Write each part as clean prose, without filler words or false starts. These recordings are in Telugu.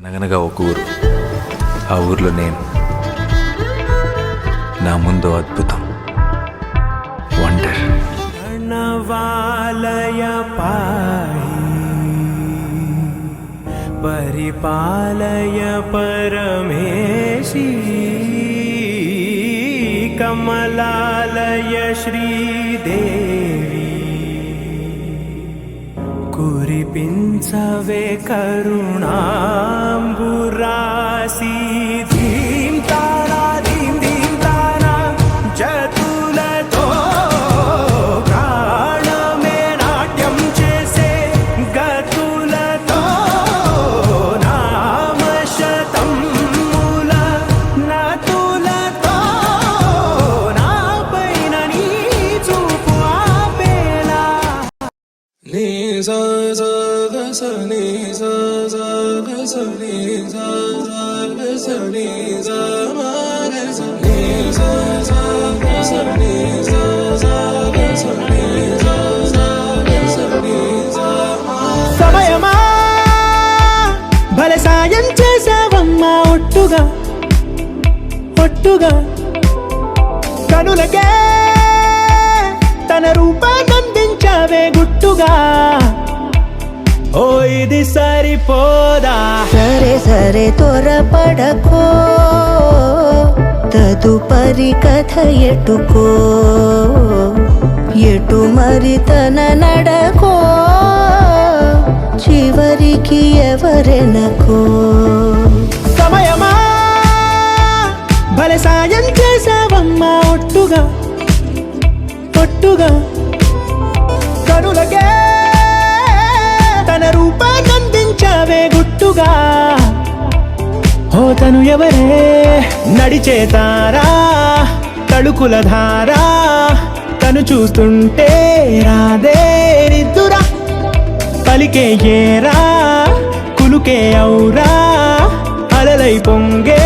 అనగనగా ఒక ఊరు, ఆ ఊర్లో నేను. నా ముందు అద్భుతం, వండర్. ప్రణవాలయ పాహి పరిపాలయ పరమేశి కమలాలయ శ్రీదేవి కురిపించవే కరుణాంబురాసి ధీం తారా ధీం ధీం తారా జతులతో ప్రాణమే నాట్యం చేసే గతులతో నామశతం మూల నతులతో నా పైన నీ చూపు ఆపేలా నీ సా సా గస నీ సా సా గస నీ సా సా గస నీ సా మా గస నీ సా సా గస నీ సా సా గస నీ సా సా గస నీ సా మా సమయమా భలే సాయం చేసావమ్మా ఒట్టుగా ఒట్టుగా కనులకే తన రూపాన్నందించావే గుట్టుగా ఓ ఇది సరిపోదా సరే సరే త్వరపడకో తదుపరి కథ ఎటుకో ఎటు మరి తన నడకో చివరికి ఎవరెనకో సమయమా భలే సాయం చేసావమ్మా ఒట్టుగా ఒట్టుగా కనులకే తన రూపాన్నందించావే గుట్టుగా ఓ తను ఎవరే నడిచే తారా తడుకుల ధారా తను చూస్తుంటే రాదే నిద్దురా పలికే ఏరా కులుకే ఔరా అలలై పొంగే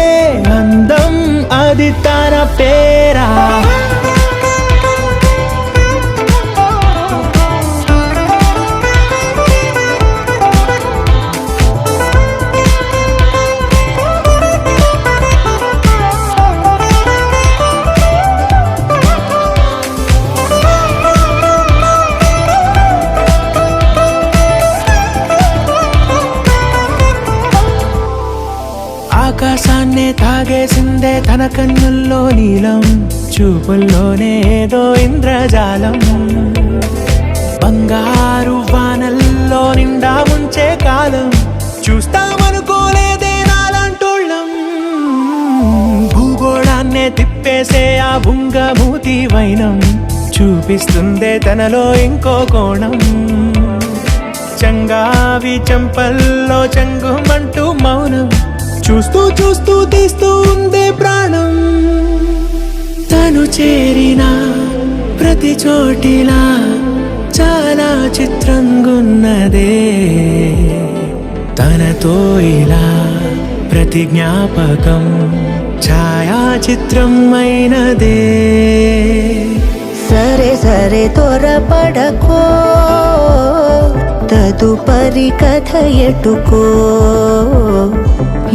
అందం అది తన పేరా ఆకాశాన్నే తాగేసిందే తన కన్నుల్లో నీలం చూపుల్లోనే ఏదో ఇంద్రజాలం బంగారు వానల్లో నిండా ముంచే కాలం చూస్తామనుకోలేదే నాలంటోళ్ళం భూగోళాన్నే తిప్పేసే ఆ భుంగమూతి వైనం చూపిస్తుందే తనలో ఇంకో కోణం చంగావి చంపల్లో చంగుమంటూ మౌనం చూస్తూ చూస్తూ తీస్తూ ఉందే ప్రాణం తను చేరిన ప్రతి చోటిలా చాలా చిత్రంగున్నదే తనతో ఇలా ప్రతి జ్ఞాపకం ఛాయాచిత్రం అయినదే సరే సరే త్వరపడకో తదుపరి కథ ఎటుకో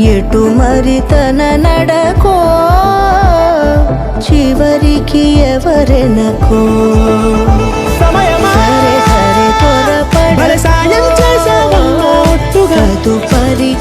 ఎటు మరి తన నడకో చివరికి ఎవరెనకో సమయమా సరే సరే త్వరపడ భలే సాయం చేసావమ్మా ఒట్టుగా తదుపరి